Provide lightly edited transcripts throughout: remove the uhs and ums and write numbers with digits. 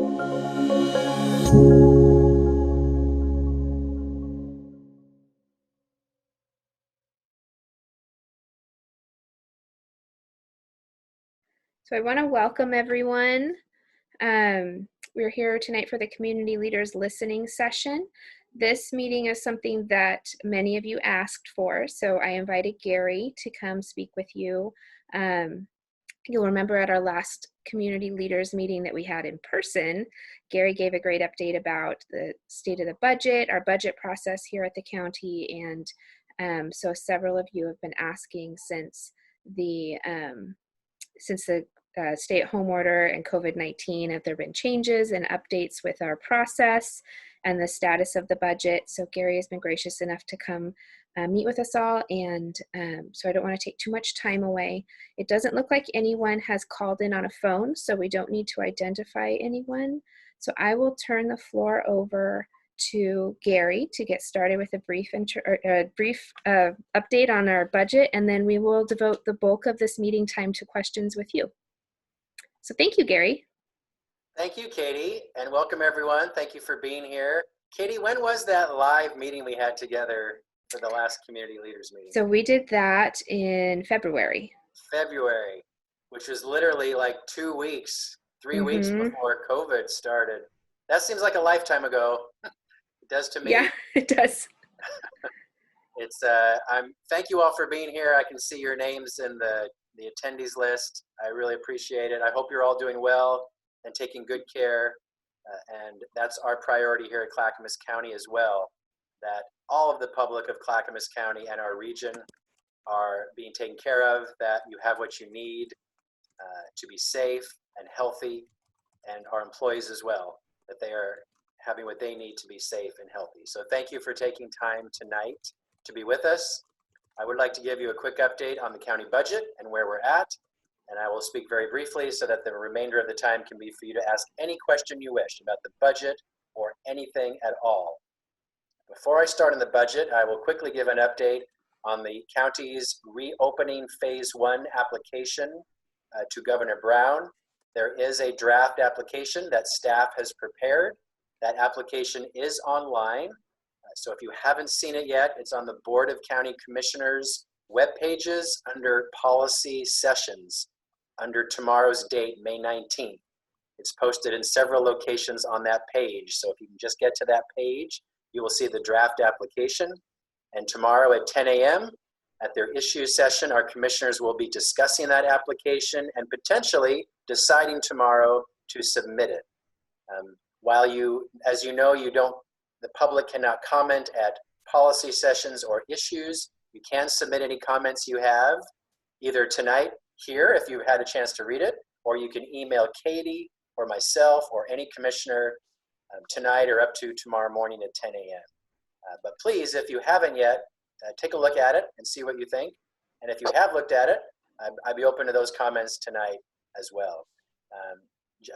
So I want to welcome everyone. We're here tonight for the Community Leaders Listening Session. This meeting is something that many of you asked for, so I invited Gary to come speak with you. You'll remember at our last community leaders meeting that we had in person, Gary gave a great update about the state of the budget, our budget process here at the county, and so several of you have been asking since the stay-at-home order and COVID-19, have there been changes and updates with our process and the status of the budget? So Gary has been gracious enough to come meet with us all, and so I don't want to take too much time away. It doesn't look like anyone has called in on a phone, so we don't need to identify anyone. So I will turn the floor over to Gary to get started with a brief update on our budget, and then we will devote the bulk of this meeting time to questions with you. So thank you, Gary. Thank you, Katie, and welcome everyone. Thank you for being here. Katie, when was that live meeting we had together for the last community leaders meeting? So we did that in February. February, which was literally like 2 weeks, 3 weeks before COVID started. That seems like a lifetime ago. It does to me. Yeah, it does. Thank you all for being here. I can see your names in the attendees list. I really appreciate it. I hope you're all doing well and taking good care. And that's our priority here at Clackamas County as well, that all of the public of Clackamas County and our region are being taken care of, that you have what you need to be safe and healthy, and our employees as well, that they are having what they need to be safe and healthy. So thank you for taking time tonight to be with us. I would like to give you a quick update on the county budget and where we're at, and I will speak very briefly so that the remainder of the time can be for you to ask any question you wish about the budget or anything at all. Before I start on the budget, I will quickly give an update on the county's reopening phase 1 application to Governor Brown. There is a draft application that staff has prepared. That application is online. So if you haven't seen it yet, it's on the Board of County Commissioners web pages under policy sessions under tomorrow's date, May 19th. It's posted in several locations on that page. So if you can just get to that page, you will see the draft application. And tomorrow at 10 a.m. at their issue session, our commissioners will be discussing that application and potentially deciding tomorrow to submit it. While as you know, the public cannot comment at policy sessions or issues. You can submit any comments you have either tonight here if you've had a chance to read it, or you can email Katie or myself or any commissioner tonight or up to tomorrow morning at 10 a.m. But please, if you haven't yet, take a look at it and see what you think. And if you have looked at it, I'd be open to those comments tonight as well.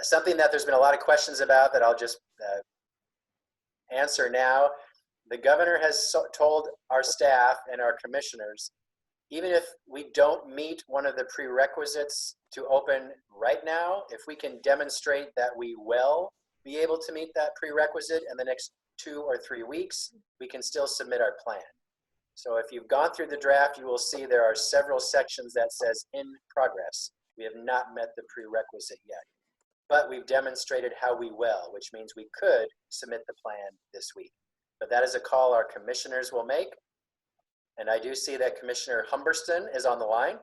Something that there's been a lot of questions about that I'll just answer now. The governor has told our staff and our commissioners, even if we don't meet one of the prerequisites to open right now, if we can demonstrate that we will be able to meet that prerequisite in the next 2 or 3 weeks, we can still submit our plan. So if you've gone through the draft, you will see there are several sections that says in progress. We have not met the prerequisite yet, but we've demonstrated how we will, which means we could submit the plan this week. But that is a call our commissioners will make. And I do see that Commissioner Humberston is on the line.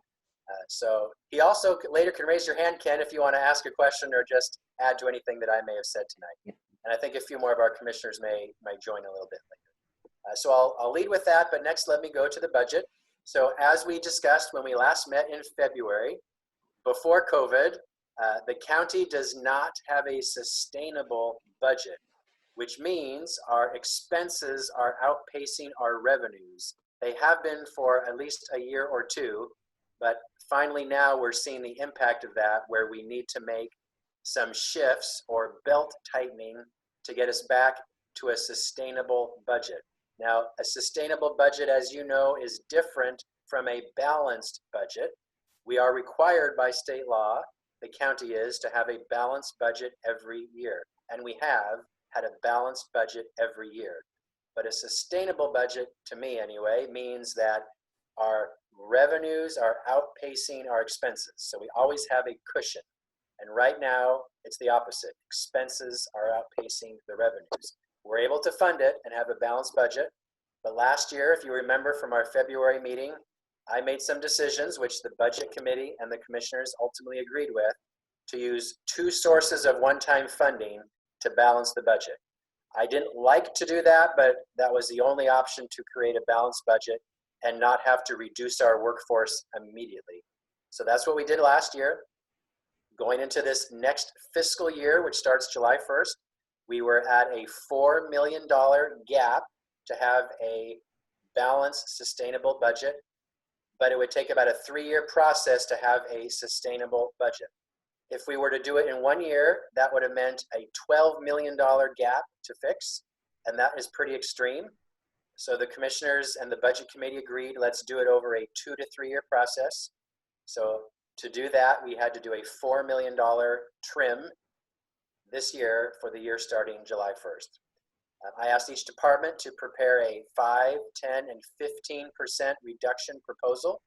So he also later can raise your hand, Ken, if you want to ask a question or just add to anything that I may have said tonight. Yeah. And I think a few more of our commissioners may join a little bit later. So I'll lead with that, but next let me go to the budget. So as we discussed when we last met in February, before COVID, the county does not have a sustainable budget, which means our expenses are outpacing our revenues. They have been for at least a year or two, but finally now we're seeing the impact of that, where we need to make some shifts or belt tightening to get us back to a sustainable budget. Now, a sustainable budget, as you know, is different from a balanced budget. We are required by state law the county is to have a balanced budget every year. And we have had a balanced budget every year. But a sustainable budget, to me anyway, means that our revenues are outpacing our expenses. So we always have a cushion. And right now, it's the opposite. Expenses are outpacing the revenues. We're able to fund it and have a balanced budget. But last year, if you remember from our February meeting, I made some decisions, which the budget committee and the commissioners ultimately agreed with, to use two sources of one-time funding to balance the budget. I didn't like to do that, but that was the only option to create a balanced budget and not have to reduce our workforce immediately. So that's what we did last year. Going into this next fiscal year, which starts July 1st, we were at a $4 million gap to have a balanced, sustainable budget, but it would take about a 3-year process to have a sustainable budget. If we were to do it in 1 year, that would have meant a $12 million gap to fix, and that is pretty extreme. So the commissioners and the budget committee agreed, let's do it over a 2 to 3 year process. So to do that, we had to do a $4 million trim this year for the year starting July 1st. I asked each department to prepare a 5, 10, and 15% reduction proposal.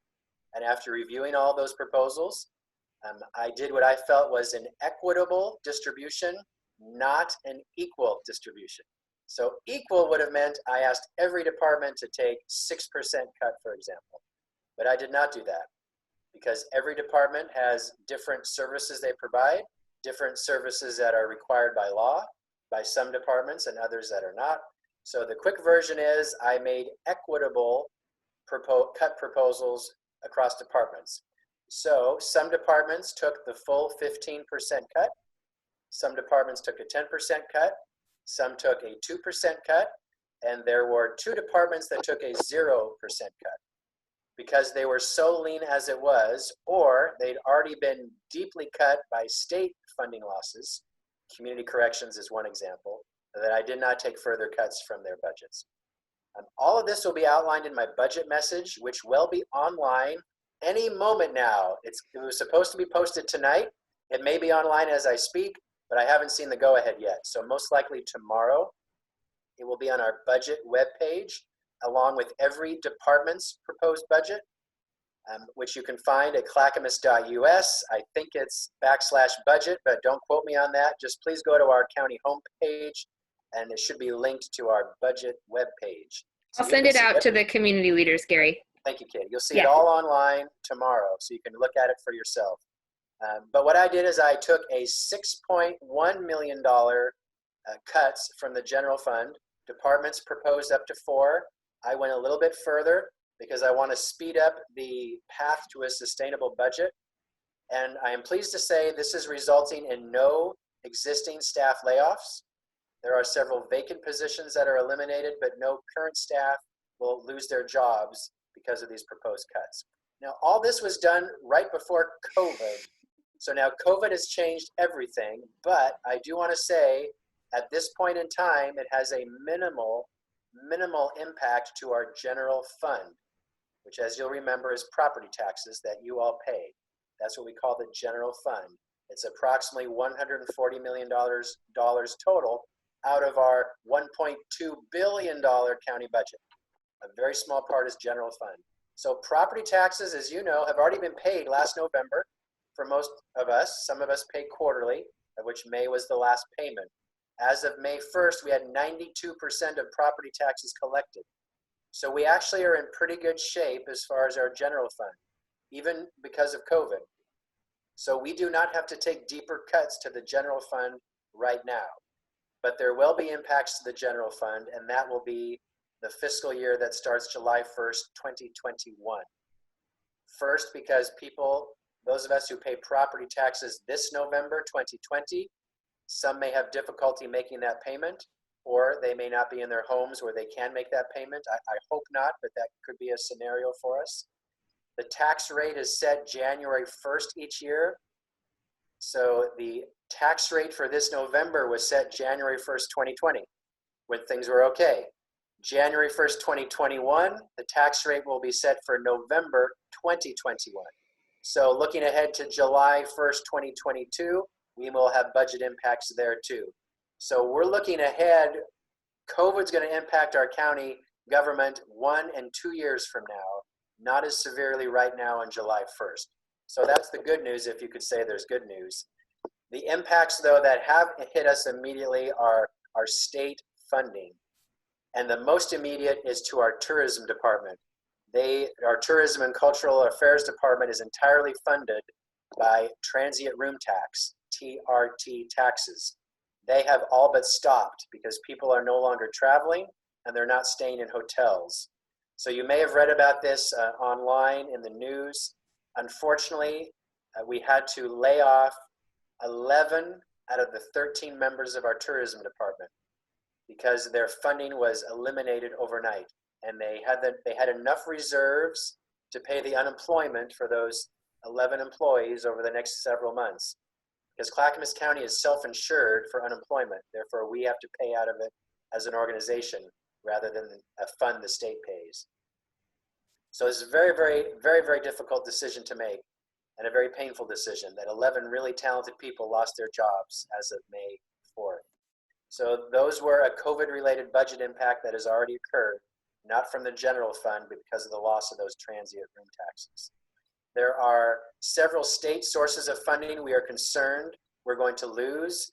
And after reviewing all those proposals, I did what I felt was an equitable distribution, not an equal distribution. So equal would have meant I asked every department to take 6% cut, for example. But I did not do that because every department has different services they provide, different services that are required by law, by some departments and others that are not. So the quick version is I made equitable cut proposals across departments. So some departments took the full 15% cut. Some departments took a 10% cut. Some took a 2% cut. And there were 2 departments that took a 0% cut because they were so lean as it was, or they'd already been deeply cut by state funding losses. Community corrections is one example, that I did not take further cuts from their budgets. All of this will be outlined in my budget message, which will be online any moment now. It was supposed to be posted tonight. It may be online as I speak, but I haven't seen the go-ahead yet. So most likely tomorrow, it will be on our budget webpage, along with every department's proposed budget, which you can find at clackamas.us. I think it's /budget, but don't quote me on that. Just please go to our county homepage, and it should be linked to our budget webpage. I'll send it out to the community leaders, Gary. Thank you, Katie. You'll see it all online tomorrow, so you can look at it for yourself. But what I did is I took a $6.1 million cuts from the general fund. Departments proposed up to 4. I went a little bit further because I want to speed up the path to a sustainable budget. And I am pleased to say this is resulting in no existing staff layoffs. There are several vacant positions that are eliminated, but no current staff will lose their jobs because of these proposed cuts. Now, all this was done right before COVID. So now COVID has changed everything, but I do want to say at this point in time, it has a minimal impact to our general fund, which, as you'll remember, is property taxes that you all pay. That's what we call the general fund. It's approximately $140 million total out of our $1.2 billion county budget. A very small part is general fund. So property taxes, as you know, have already been paid last November for most of us. Some of us pay quarterly, of which May was the last payment. As of May 1st, we had 92% of property taxes collected. So we actually are in pretty good shape as far as our general fund, even because of COVID. So we do not have to take deeper cuts to the general fund right now. But there will be impacts to the general fund, and that will be the fiscal year that starts July 1st, 2021. First, because people, those of us who pay property taxes this November 2020, some may have difficulty making that payment, or they may not be in their homes where they can make that payment. I hope not, but that could be a scenario for us. The tax rate is set January 1st each year. So the tax rate for this November was set January 1st, 2020, when things were okay. January 1st, 2021, the tax rate will be set for November 2021. So looking ahead to July 1st, 2022, we will have budget impacts there too. So we're looking ahead. COVID's going to impact our county government 1 and 2 years from now, not as severely right now on July 1st. So that's the good news, if you could say there's good news. The impacts, though, that have hit us immediately are our state funding. And the most immediate is to our tourism department. Our Tourism and Cultural Affairs Department is entirely funded by transient room tax, TRT taxes. They have all but stopped because people are no longer traveling and they're not staying in hotels. So you may have read about this online in the news. Unfortunately, we had to lay off 11 out of the 13 members of our tourism department because their funding was eliminated overnight. And they had enough reserves to pay the unemployment for those 11 employees over the next several months. Because Clackamas County is self-insured for unemployment. Therefore, we have to pay out of it as an organization rather than a fund the state pays. So it's a very, very, very, very difficult decision to make and a very painful decision that 11 really talented people lost their jobs as of May 4th. So those were a COVID-related budget impact that has already occurred, not from the general fund, but because of the loss of those transient room taxes. There are several state sources of funding we are concerned we're going to lose.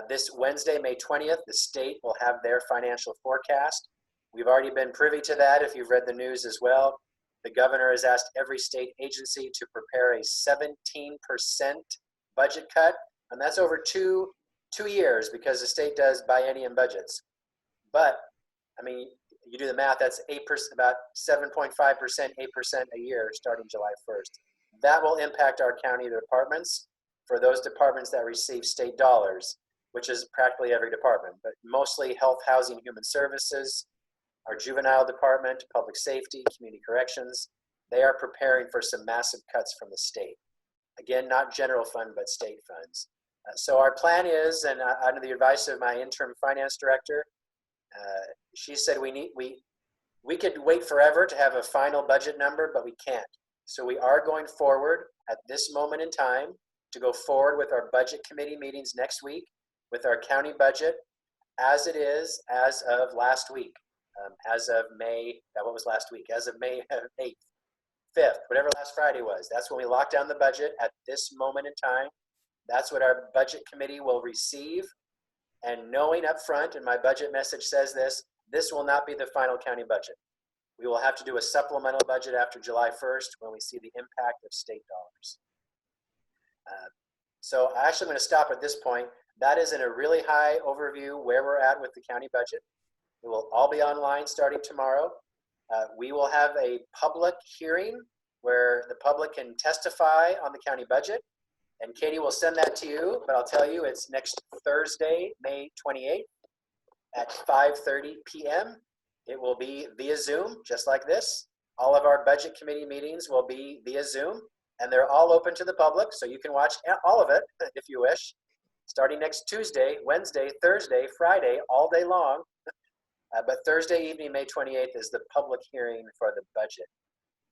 This Wednesday, May 20th, the state will have their financial forecast. We've already been privy to that if you've read the news as well. The governor has asked every state agency to prepare a 17% budget cut, and that's over two years because the state does biennium budgets. But, I mean, you do the math, that's 8%, about 7.5%, 8% a year starting July 1st. That will impact our county departments for those departments that receive state dollars, which is practically every department, but mostly health, housing, human services, our juvenile department, public safety, community corrections. They are preparing for some massive cuts from the state. Again, not general fund, but state funds. So our plan is, and under the advice of my interim finance director, she said we could wait forever to have a final budget number, but we can't. So we are going forward at this moment in time to go forward with our budget committee meetings next week with our county budget as it is as of last week, as of May, what was last week? As of May 8th, 5th, whatever last Friday was. That's when we locked down the budget at this moment in time. That's what our budget committee will receive. And knowing up front, and my budget message says this will not be the final county budget. We will have to do a supplemental budget after July 1st when we see the impact of state dollars. So I'm actually going to stop at this point. That is in a really high overview where we're at with the county budget. It will all be online starting tomorrow. We will have a public hearing where the public can testify on the county budget. And Katie will send that to you, but I'll tell you it's next Thursday, May 28th at 5:30 p.m. It will be via Zoom, just like this. All of our budget committee meetings will be via Zoom, and they're all open to the public, so you can watch all of it if you wish, starting next Tuesday, Wednesday, Thursday, Friday, all day long. But Thursday evening, May 28th, is the public hearing for the budget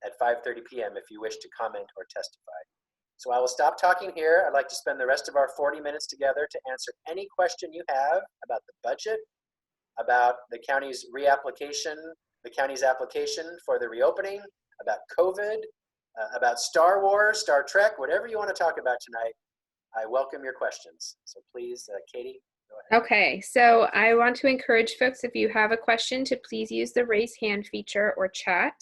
at 5:30 p.m. if you wish to comment or testify. So I will stop talking here. I'd like to spend the rest of our 40 minutes together to answer any question you have about the budget, about the county's reapplication, the county's application for the reopening, about COVID, about Star Wars, Star Trek, whatever you want to talk about tonight. I welcome your questions. So please, Katie, go ahead. Okay, so I want to encourage folks, if you have a question, to please use the raise hand feature or chat.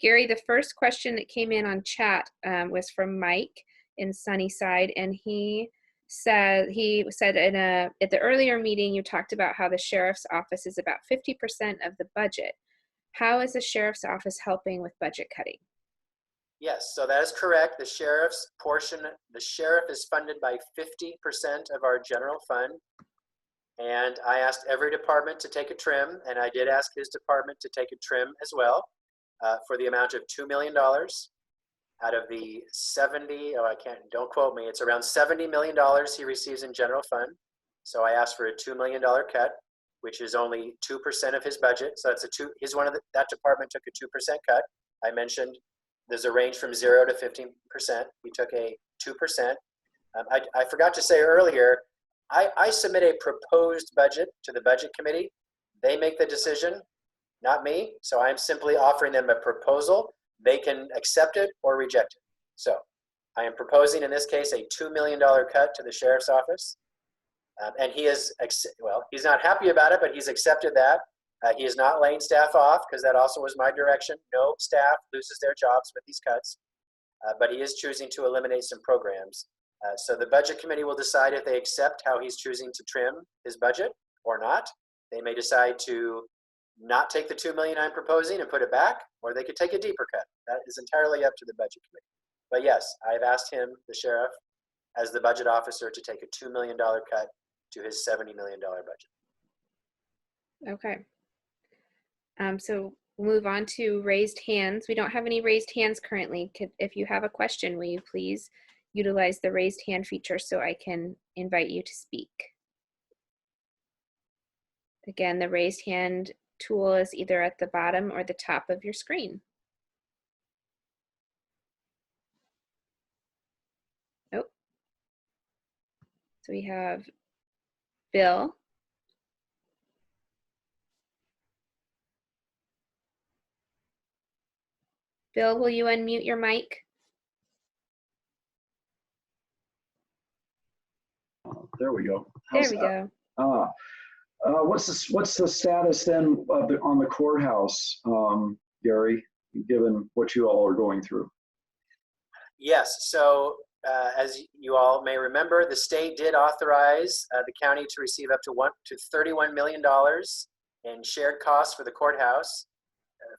Gary, the first question that came in on chat was from Mike in Sunnyside, and he said at the earlier meeting you talked about how the sheriff's office is about 50% of the budget. How is the sheriff's office helping with budget cutting? Yes, so that is correct. The sheriff's portion, the sheriff is funded by 50% of our general fund. And I asked every department to take a trim, and I did ask his department to take a trim as well for the amount of $2 million out of the 70, don't quote me, it's around $70 million he receives in general fund. So I asked for a $2 million cut, which is only 2% of his budget. So that's that department took a 2% cut. I mentioned there's a range from 0 to 15%. We took a 2%. I forgot to say earlier, I submit a proposed budget to the budget committee. They make the decision, not me. So I'm simply offering them a proposal. They can accept it or reject it. So I am proposing in this case a $2 million cut to the sheriff's office. And he is, well, he's not happy about it, but he's accepted that. He is not laying staff off, because that also was my direction. No staff loses their jobs with these cuts, but he is choosing to eliminate some programs. So the budget committee will decide if they accept how he's choosing to trim his budget or not. They may decide to not take the $2 million I'm proposing and put it back, or they could take a deeper cut. That is entirely up to the budget committee. But yes, I've asked him, the sheriff, as the budget officer, to take a $2 million cut to his $70 million budget. Okay. So we'll move on to raised hands. We don't have any raised hands currently. If you have a question, will you please utilize the raised hand feature so I can invite you to speak? Again, the raised hand tool is either at the bottom or the top of your screen. Oh. So we have Bill. Bill, will you unmute your mic? There we go. There we go. What's the status then on the courthouse, Gary, given what you all are going through? Yes, so as you all may remember, the state did authorize the county to receive up to $31 million in shared costs for the courthouse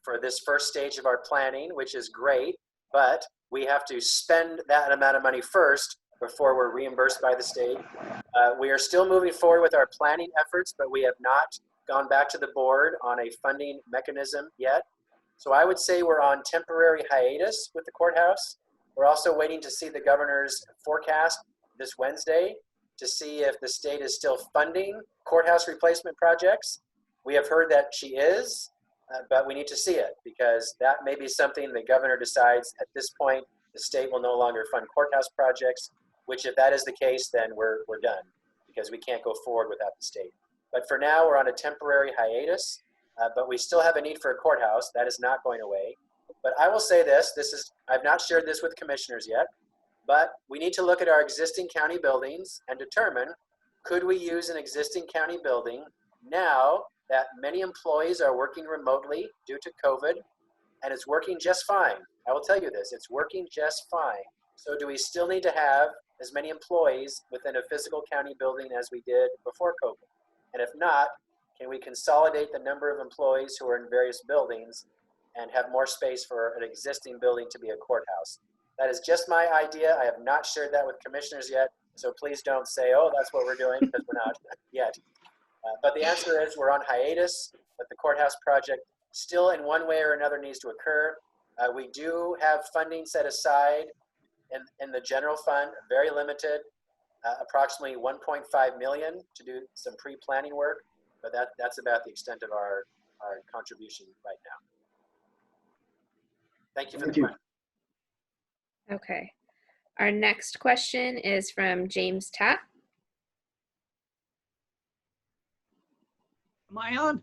for this first stage of our planning, which is great, but we have to spend that amount of money first before we're reimbursed by the state. We are still moving forward with our planning efforts, but we have not gone back to the board on a funding mechanism yet. So I would say we're on temporary hiatus with the courthouse. We're also waiting to see the governor's forecast this Wednesday to see if the state is still funding courthouse replacement projects. We have heard that she is, but we need to see it, because that may be something the governor decides at this point. The state will no longer fund courthouse projects, which if that is the case, then we're done, because we can't go forward without the state. But for now, we're on a temporary hiatus, but we still have a need for a courthouse. That is not going away. But I will say this, I've not shared this with commissioners yet, but we need to look at our existing county buildings and determine, could we use an existing county building now that many employees are working remotely due to COVID, and it's working just fine. I will tell you this, it's working just fine. So do we still need to have as many employees within a physical county building as we did before COVID? And if not, can we consolidate the number of employees who are in various buildings and have more space for an existing building to be a courthouse? That is just my idea. I have not shared that with commissioners yet, so please don't say, oh, that's what we're doing, because we're not yet. But the answer is we're on hiatus with the courthouse project. Still, in one way or another, needs to occur. We do have funding set aside in the general fund, very limited, approximately $1.5 million to do some pre-planning work, but that's about the extent of our contribution right now. Thank you for the question. Okay. Our next question is from James Tapp. Am I on?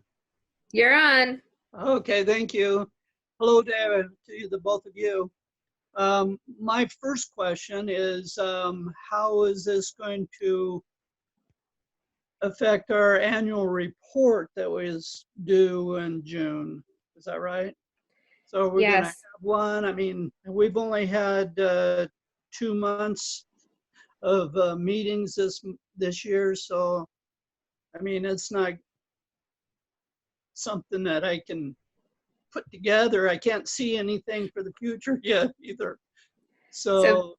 You're on. Okay, thank you. Hello, David, to the both of you. My first question is, how is this going to affect our annual report that was due in June? Is that right? So we're going to have one. I mean, we've only had 2 months of meetings this year, so I mean, it's not something that I can put together. I can't see anything for the future yet either. So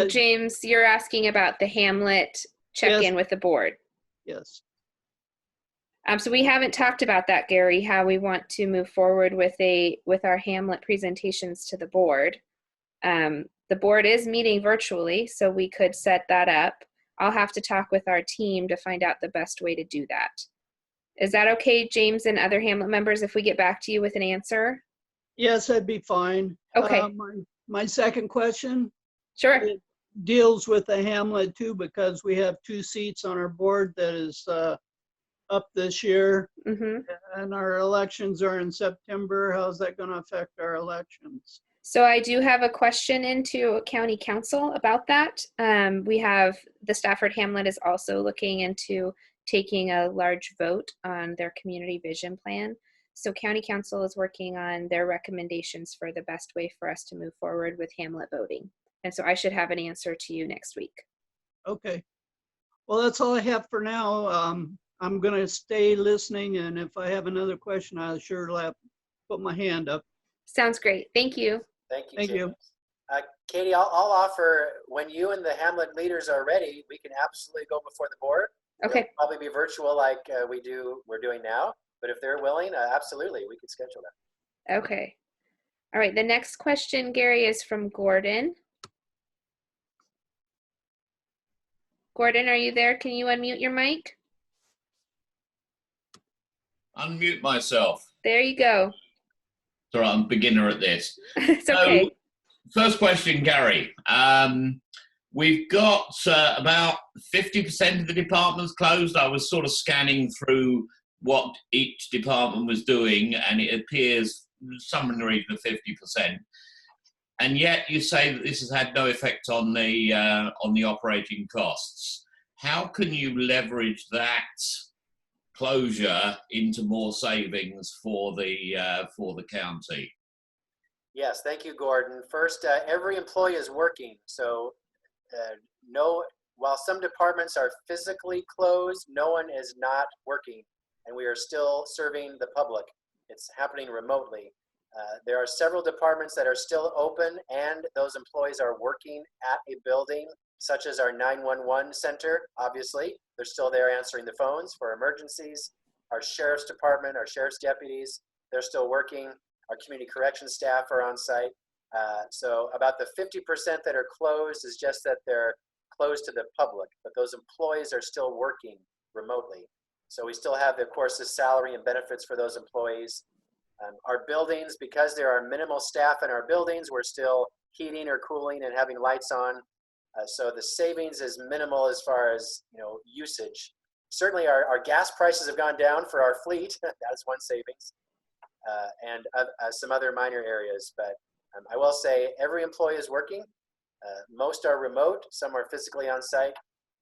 James, you're asking about the Hamlet check-in with the board. Yes. So we haven't talked about that, Gary, how we want to move forward with our Hamlet presentations to the board. The board is meeting virtually, so we could set that up. I'll have to talk with our team to find out the best way to do that. Is that okay, James and other Hamlet members, if we get back to you with an answer? Yes, that'd be fine. Okay. My second question, Sure. it deals with the Hamlet too, because we have 2 seats on our board that is up this year, and our elections are in September. How's that going to affect our elections? So I do have a question into County Council about that. We have the Stafford Hamlet is also looking into taking a large vote on their community vision plan. So County Council is working on their recommendations for the best way for us to move forward with Hamlet voting. And so I should have an answer to you next week. Okay. Well, that's all I have for now. I'm going to stay listening, and if I have another question, I'll sure put my hand up. Sounds great. Thank you. Thank you, Thank James. you. Katie, I'll offer, when you and the Hamlet leaders are ready, we can absolutely go before the board. Okay. It'll probably be virtual like we're doing now. But if they're willing, absolutely, we could schedule that. Okay. All right. The next question, Gary, is from Gordon. Gordon, are you there? Can you unmute your mic? Unmute myself. There you go. Sorry, I'm a beginner at this. It's okay. So, first question, Gary. We've got about 50% of the departments closed. I was sort of scanning through what each department was doing, and it appears somewhere in the region of 50%. And yet you say that this has had no effect on the operating costs. How can you leverage that closure into more savings for the county? Yes, thank you, Gordon. First, every employee is working, so while some departments are physically closed, no one is not working, and we are still serving the public. It's happening remotely. There are several departments that are still open, and those employees are working at a building, such as our 911 center, obviously. They're still there answering the phones for emergencies. Our sheriff's department, our sheriff's deputies, they're still working. Our community corrections staff are on site. So about the 50% that are closed is just that they're closed to the public, but those employees are still working remotely. So we still have, of course, the salary and benefits for those employees. Our buildings, because there are minimal staff in our buildings, we're still heating or cooling and having lights on. So the savings is minimal as far as usage. Certainly our gas prices have gone down for our fleet. That's one savings. And some other minor areas. But I will say every employee is working. Most are remote, some are physically on site.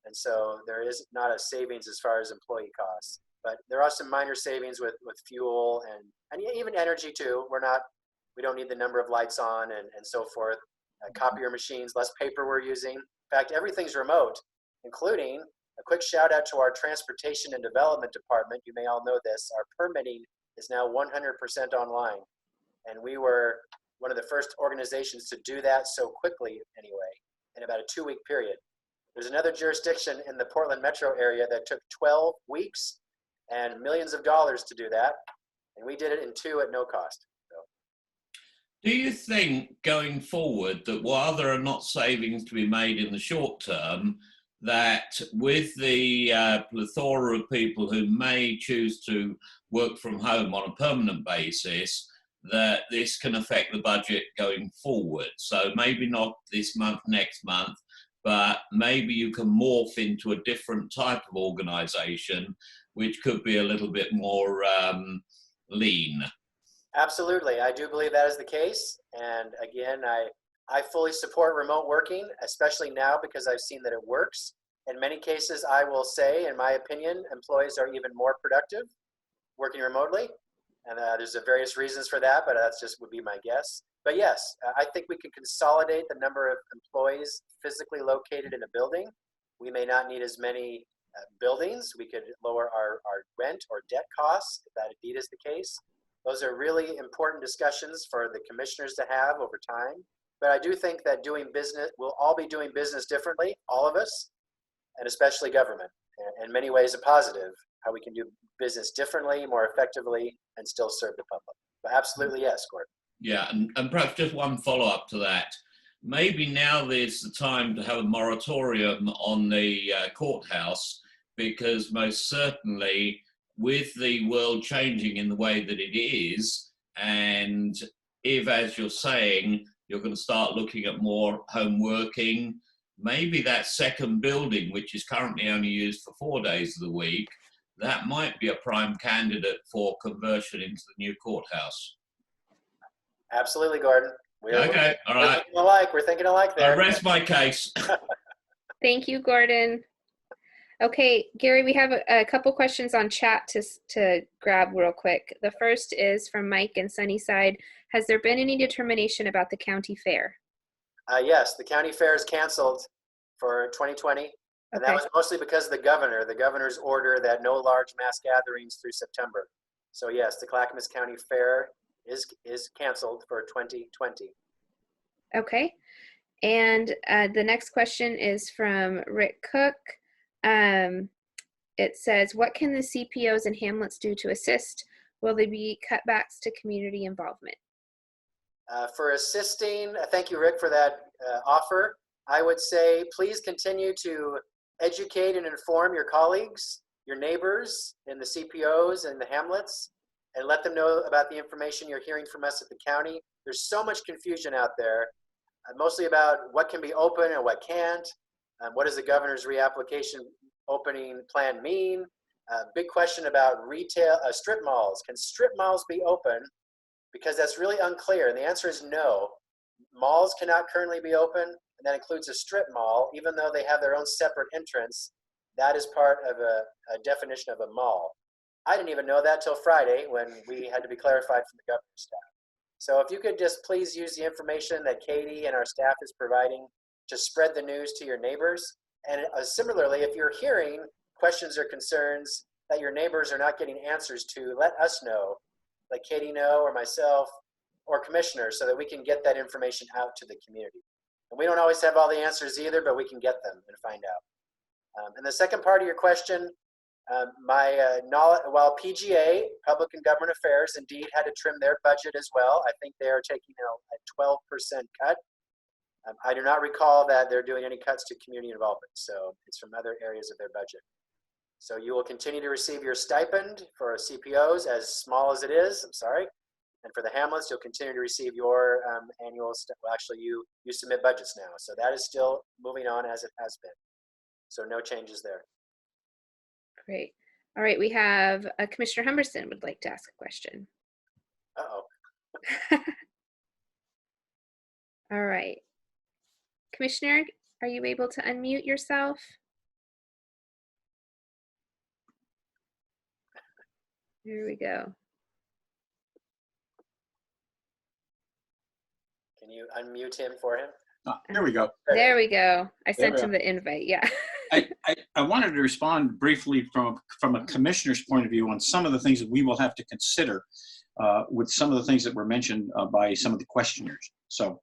And so there is not a savings as far as employee costs. But there are some minor savings with fuel and even energy too. We don't need the number of lights on and so forth. Copier machines, less paper we're using. In fact, everything's remote, including a quick shout out to our transportation and development department. You may all know this. Our permitting is now 100% online. And we were one of the first organizations to do that so quickly anyway, in about a 2-week period. There's another jurisdiction in the Portland metro area that took 12 weeks and millions of dollars to do that. And we did it in 2 at no cost. Do you think going forward that while there are not savings to be made in the short term, that with the plethora of people who may choose to work from home on a permanent basis, that this can affect the budget going forward? So maybe not this month, next month, but maybe you can morph into a different type of organization, which could be a little bit more lean. Absolutely. I do believe that is the case. And again, I fully support remote working, especially now because I've seen that it works. In many cases, I will say, in my opinion, employees are even more productive working remotely. And there's various reasons for that, but that's just would be my guess. But yes, I think we can consolidate the number of employees physically located in a building. We may not need as many buildings. We could lower our rent or debt costs, if that indeed is the case. Those are really important discussions for the commissioners to have over time. But I do think that we'll all be doing business differently, all of us, and especially government. In many ways, a positive, how we can do business differently, more effectively, and still serve the public. But absolutely, yes, Gordon. Yeah, and perhaps just one follow-up to that. Maybe now is the time to have a moratorium on the courthouse, because most certainly with the world changing in the way that it is, and if, as you're saying, you're going to start looking at more home working, maybe that second building, which is currently only used for 4 days of the week, that might be a prime candidate for conversion into the new courthouse. Absolutely, Gordon. Okay, all right. We're thinking alike there. I rest my case. Thank you, Gordon. Okay, Gary, we have a couple questions on chat to grab real quick. The first is from Mike in Sunnyside. Has there been any determination about the county fair? Yes, the county fair is canceled for 2020. And that was mostly because of the governor's order that no large mass gatherings through September. So yes, the Clackamas County Fair is canceled for 2020. Okay. And the next question is from Rick Cook. It says, what can the CPOs and Hamlets do to assist? Will there be cutbacks to community involvement? For assisting, thank you, Rick, for that offer. I would say please continue to educate and inform your colleagues, your neighbors in the CPOs and the Hamlets, and let them know about the information you're hearing from us at the county. There's so much confusion out there, mostly about what can be open and what can't. What does the governor's reapplication opening plan mean? Big question about retail, strip malls. Can strip malls be open? Because that's really unclear, and the answer is no. Malls cannot currently be open, and that includes a strip mall, even though they have their own separate entrance. That is part of a definition of a mall. I didn't even know that till Friday when we had to be clarified from the governor's staff. So if you could just please use the information that Katie and our staff is providing to spread the news to your neighbors. And similarly, if you're hearing questions or concerns that your neighbors are not getting answers to, let us know, like Katie know, or myself, or commissioners, so that we can get that information out to the community. And we don't always have all the answers either, but we can get them and find out. And the second part of your question, my knowledge, while PGA, Public and Government Affairs, indeed had to trim their budget as well. I think they are taking a 12% cut. I do not recall that they're doing any cuts to community involvement, so it's from other areas of their budget. So you will continue to receive your stipend for CPOs, as small as it is, I'm sorry. And for the Hamlets, you'll continue to receive your annual, well, actually you submit budgets now. So that is still moving on as it has been. So no changes there. Great. All right, we have Commissioner Humberson would like to ask a question. Uh-oh. All right. Commissioner, are you able to unmute yourself? Here we go. Can you unmute him for him? There we go. There we go. I sent him the invite, yeah. I wanted to respond briefly from a commissioner's point of view on some of the things that we will have to consider with some of the things that were mentioned by some of the questioners. So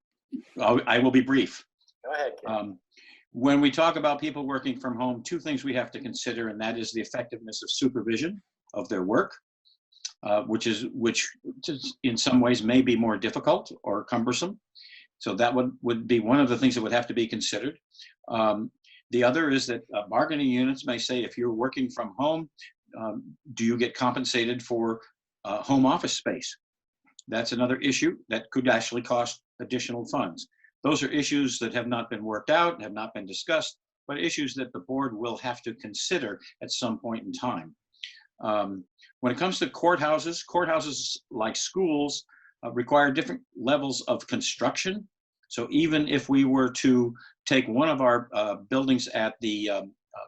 I will be brief. Go ahead, Ken. When we talk about people working from home, two things we have to consider, and that is the effectiveness of supervision of their work, which in some ways may be more difficult or cumbersome. So that would be one of the things that would have to be considered. The other is that bargaining units may say, if you're working from home, do you get compensated for home office space? That's another issue that could actually cost additional funds. Those are issues that have not been worked out, have not been discussed, but issues that the board will have to consider at some point in time. When it comes to courthouses like schools require different levels of construction. So even if we were to take one of our buildings at the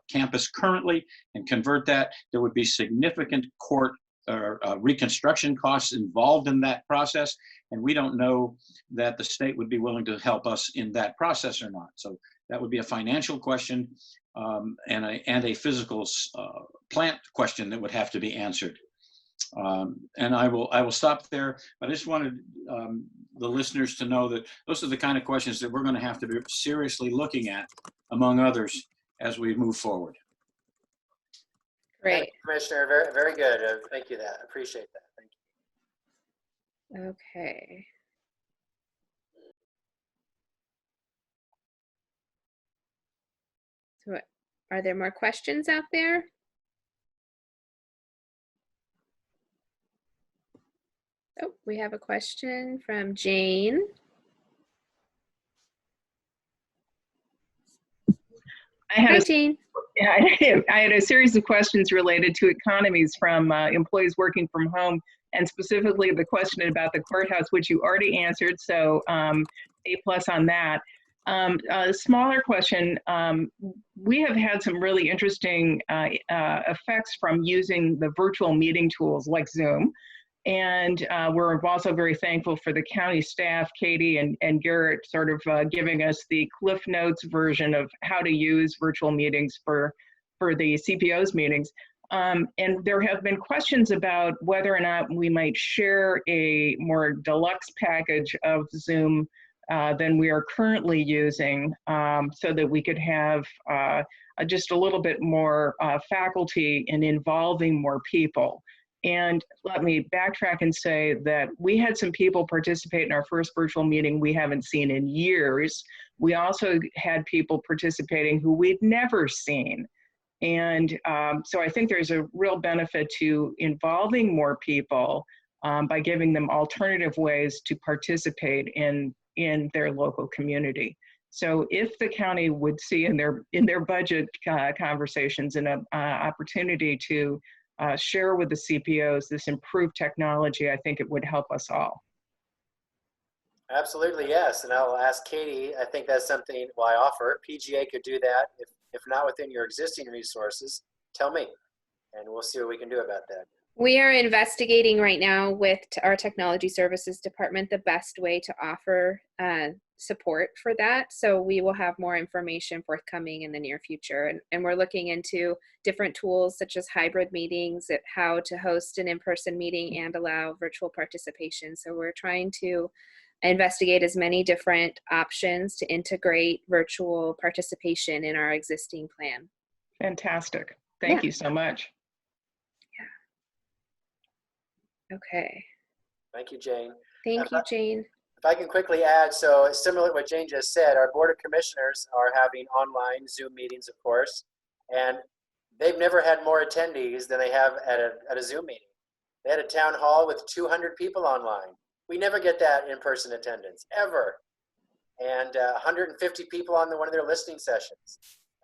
campus currently and convert that, there would be significant court reconstruction costs involved in that process. And we don't know that the state would be willing to help us in that process or not. So that would be a financial question and a physical plant question that would have to be answered. And I will stop there. I just wanted the listeners to know that those are the kind of questions that we're going to have to be seriously looking at, among others, as we move forward. Great. Thank you, Commissioner. Very, very good. Thank you. Appreciate that. Thank you. Okay. So are there more questions out there? Oh, we have a question from Jane. Hi, Jane. I had a series of questions related to economies from employees working from home, and specifically the question about the courthouse, which you already answered, so A+ on that. A smaller question, we have had some really interesting effects from using the virtual meeting tools like Zoom. And we're also very thankful for the county staff, Katie and Garrett, sort of giving us the Cliff Notes version of how to use virtual meetings for the CPOS meetings. And there have been questions about whether or not we might share a more deluxe package of Zoom than we are currently using, so that we could have just a little bit more faculty in involving more people. And let me backtrack and say that we had some people participate in our first virtual meeting we haven't seen in years. We also had people participating who we'd never seen. And so I think there's a real benefit to involving more people by giving them alternative ways to participate in their local community. So if the county would see in their budget conversations an opportunity to share with the CPOs this improved technology, I think it would help us all. Absolutely, yes. And I'll ask Katie, I think that's something, well, I offer, PGA could do that. If not within your existing resources, tell me, and we'll see what we can do about that. We are investigating right now with our technology services department the best way to offer support for that. So we will have more information forthcoming in the near future. And we're looking into different tools such as hybrid meetings, how to host an in-person meeting and allow virtual participation. So we're trying to investigate as many different options to integrate virtual participation in our existing plan. Fantastic. Thank you so much. Okay. Thank you, Jane. Thank you, Jane. If I can quickly add, so similar to what Jane just said, our Board of Commissioners are having online Zoom meetings, of course, and they've never had more attendees than they have at a Zoom meeting. They had a town hall with 200 people online. We never get that in-person attendance, ever. And 150 people on one of their listening sessions.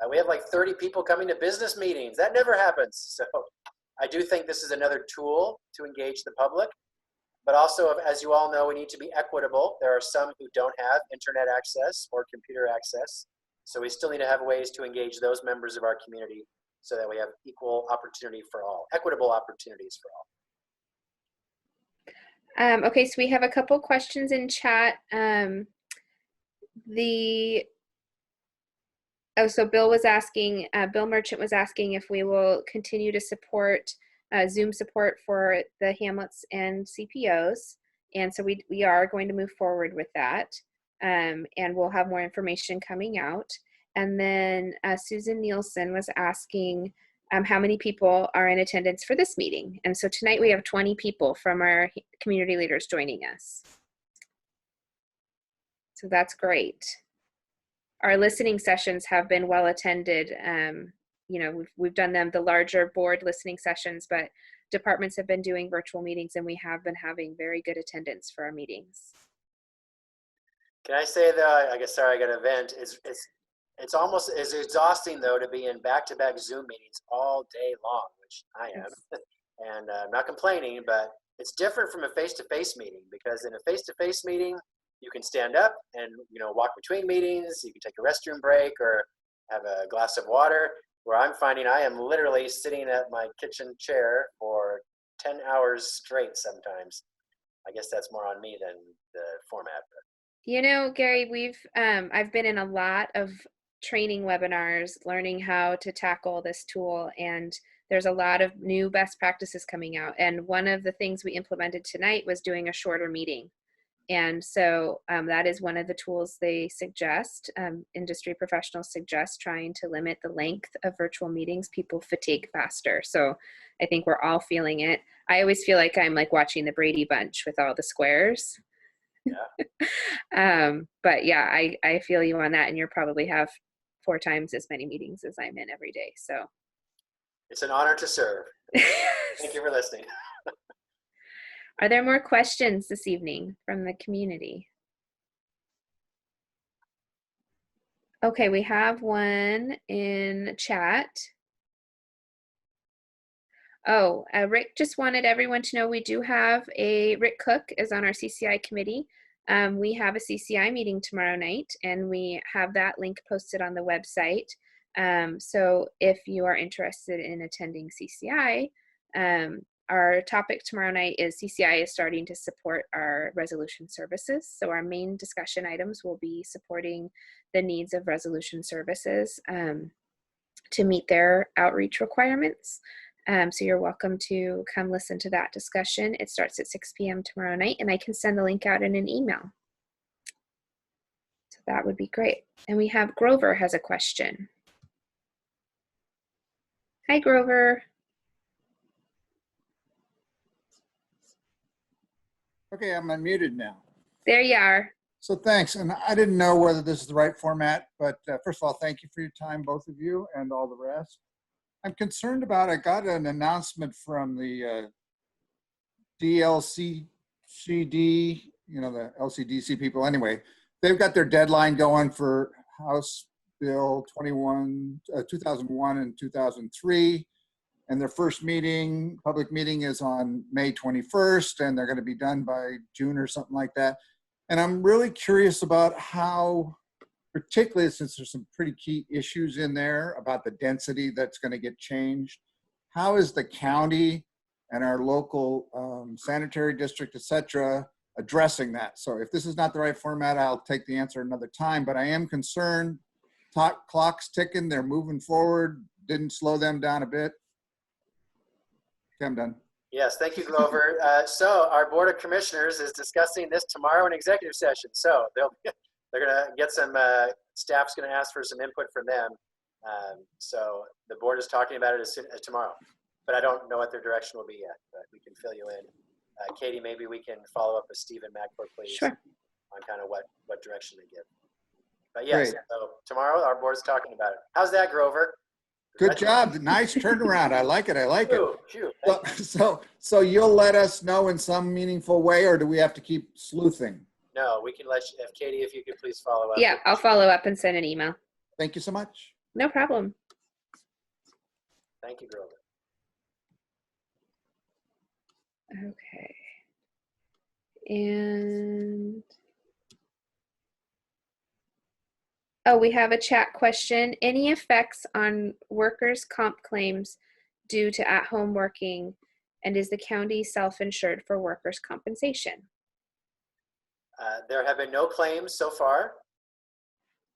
We have like 30 people coming to business meetings. That never happens. So I do think this is another tool to engage the public, but also, as you all know, we need to be equitable. There are some who don't have internet access or computer access, so we still need to have ways to engage those members of our community so that we have equal opportunity for all, equitable opportunities for all. Okay, so we have a couple questions in chat. So Bill was asking, Bill Merchant was asking if we will continue to support Zoom support for the Hamlets and CPOs. And so we are going to move forward with that. And we'll have more information coming out. And then Susan Nielsen was asking how many people are in attendance for this meeting. And so tonight we have 20 people from our community leaders joining us. So that's great. Our listening sessions have been well attended. You know, we've done them, the larger board listening sessions, but departments have been doing virtual meetings and we have been having very good attendance for our meetings. Can I say that, I guess, sorry, I got to vent. It's almost as exhausting though to be in back-to-back Zoom meetings all day long, which I am. Yes. And I'm not complaining, but it's different from a face-to-face meeting, because in a face-to-face meeting, you can stand up and, you know, walk between meetings. You can take a restroom break or have a glass of water. Where I'm finding I am literally sitting at my kitchen chair for 10 hours straight sometimes. I guess that's more on me than the format. But. You know, Gary, I've been in a lot of training webinars learning how to tackle this tool, and there's a lot of new best practices coming out. And one of the things we implemented tonight was doing a shorter meeting. And so that is one of the tools they suggest, industry professionals suggest, trying to limit the length of virtual meetings. People fatigue faster. So I think we're all feeling it. I always feel like I'm like watching the Brady Bunch with all the squares. Yeah. But yeah, I feel you on that. And you probably have 4 times as many meetings as I'm in every day. So it's an honor to serve. Thank you for listening. Are there more questions this evening from the community? Okay, we have one in chat. Oh, Rick just wanted everyone to know we do have Rick Cook is on our CCI committee. We have a CCI meeting tomorrow night, and we have that link posted on the website. So if you are interested in attending CCI, our topic tomorrow night is CCI is starting to support our resolution services. So our main discussion items will be supporting the needs of resolution services to meet their outreach requirements. So you're welcome to come listen to that discussion. It starts at 6 p.m. tomorrow night, and I can send the link out in an email. So that would be great. And we have Grover has a question. Hi, Grover. Okay, I'm unmuted now. There you are. So thanks. And I didn't know whether this is the right format, but first of all, thank you for your time, both of you and all the rest. I'm concerned about, I got an announcement from the DLCCD, the LCDC people. Anyway, they've got their deadline going for House Bill 2001 and 2003. And their first meeting, public meeting, is on May 21st, and they're going to be done by June or something like that. And I'm really curious about how, particularly since there's some pretty key issues in there about the density that's going to get changed, how is the county and our local sanitary district, et cetera, addressing that? So if this is not the right format, I'll take the answer another time, but I am concerned. Clock's ticking, they're moving forward, didn't slow them down a bit. Okay, I'm done. Yes, thank you, Grover. So our Board of Commissioners is discussing this tomorrow in executive session. So they're going to get some, staff's going to ask for some input from them. So the board is talking about it as soon as tomorrow, but I don't know what their direction will be yet, but we can fill you in. Katie, maybe we can follow up with Stephen Madcourt, please, Sure. on kind of what direction they give. But yes, Great. so tomorrow our board is talking about it. How's that, Grover? Good job. Nice turnaround. I like it. I like it. Phew. So you'll let us know in some meaningful way, or do we have to keep sleuthing? No, we can let you, Katie, if you could please follow up. Yeah, I'll follow up and send an email. Thank you so much. No problem. Thank you, Grover. Okay. And oh, we have a chat question. Any effects on workers' comp claims due to at-home working, and is the county self-insured for workers' compensation? There have been no claims so far,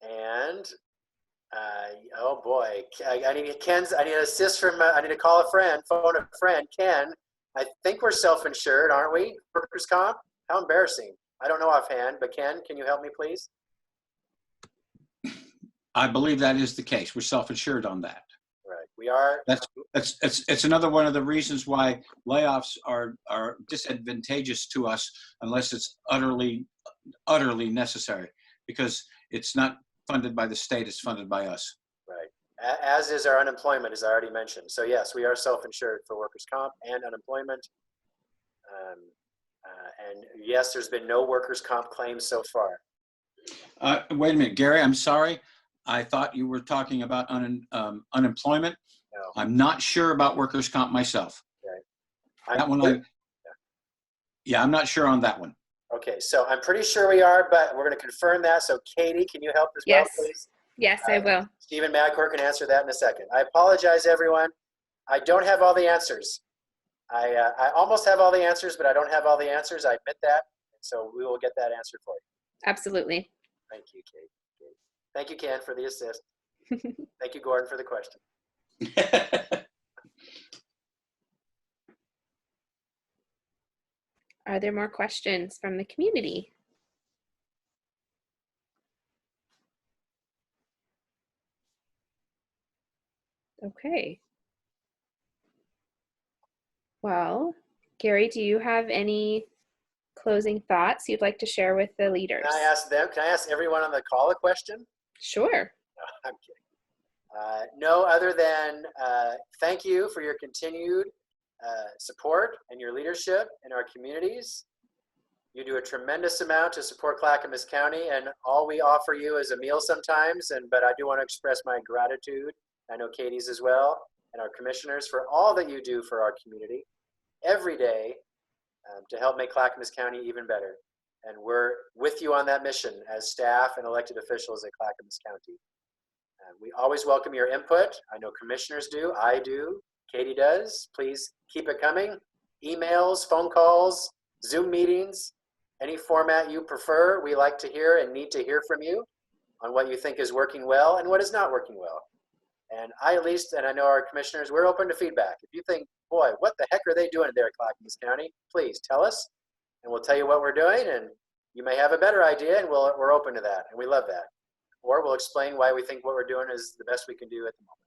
and oh boy, I need an assist from. I need to call a friend, phone a friend, Ken. I think we're self-insured, aren't we? Workers' comp. How embarrassing! I don't know offhand, but Ken, can you help me, please? I believe that is the case. We're self-insured on that. Right, we are. It's another one of the reasons why layoffs are disadvantageous to us unless it's utterly necessary, because it's not funded by the state, it's funded by us. Right, as is our unemployment, as I already mentioned. So yes, we are self-insured for workers' comp and unemployment. And yes, there's been no workers' comp claims so far. Wait a minute, Gary, I'm sorry. I thought you were talking about unemployment. No. I'm not sure about workers' comp myself. Okay. That one, yeah, I'm not sure on that one. Okay, so I'm pretty sure we are, but we're going to confirm that. So Katie, can you help as well, please? Yes, I will. Stephen Madcourt can answer that in a second. I apologize, everyone. I don't have all the answers. I almost have all the answers, but I don't have all the answers. I admit that. So we will get that answered for you. Absolutely. Thank you, Kate. Thank you, Ken, for the assist. Thank you, Gordon, for the question. Are there more questions from the community? Okay. Well, Gary, do you have any closing thoughts you'd like to share with the leaders? Can I ask them? Can I ask everyone on the call a question? Sure. No, I'm kidding. No, other than thank you for your continued support and your leadership in our communities. You do a tremendous amount to support Clackamas County, and all we offer you is a meal sometimes. But I do want to express my gratitude. I know Katie's as well, and our commissioners for all that you do for our community every day to help make Clackamas County even better. And we're with you on that mission as staff and elected officials at Clackamas County. We always welcome your input. I know commissioners do, I do, Katie does. Please keep it coming. Emails, phone calls, Zoom meetings, any format you prefer. We like to hear and need to hear from you on what you think is working well and what is not working well. And I at least, and I know our commissioners, we're open to feedback. If you think, boy, what the heck are they doing there at Clackamas County? Please tell us, and we'll tell you what we're doing, and you may have a better idea, and we're open to that, and we love that. Or we'll explain why we think what we're doing is the best we can do at the moment.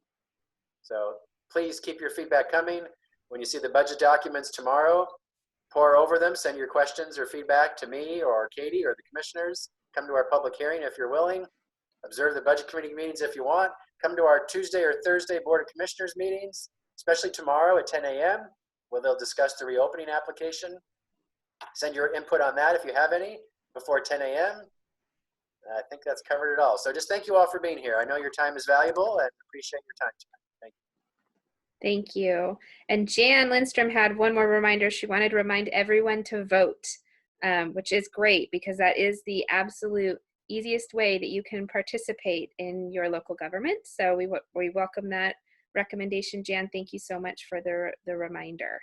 So please keep your feedback coming. When you see the budget documents tomorrow, pour over them, send your questions or feedback to me or Katie or the commissioners. Come to our public hearing if you're willing. Observe the budget committee meetings if you want. Come to our Tuesday or Thursday Board of Commissioners meetings, especially tomorrow at 10 a.m., where they'll discuss the reopening application. Send your input on that if you have any before 10 a.m. I think that's covered it all. So just thank you all for being here. I know your time is valuable and appreciate your time tonight. Thank you. Thank you. And Jan Lindstrom had one more reminder. She wanted to remind everyone to vote, which is great because that is the absolute easiest way that you can participate in your local government. So we welcome that recommendation. Jan, thank you so much for the reminder.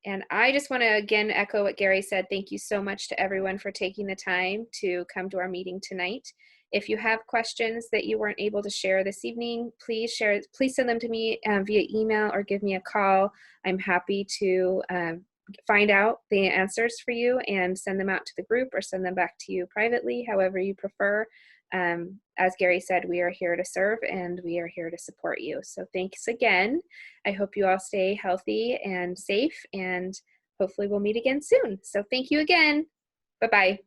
And I just want to again echo what Gary said. Thank you so much to everyone for taking the time to come to our meeting tonight. If you have questions that you weren't able to share this evening, please send them to me via email or give me a call. I'm happy to find out the answers for you and send them out to the group or send them back to you privately, however you prefer. As Gary said, we are here to serve and we are here to support you. So thanks again. I hope you all stay healthy and safe, and hopefully we'll meet again soon. So thank you again. Bye-bye.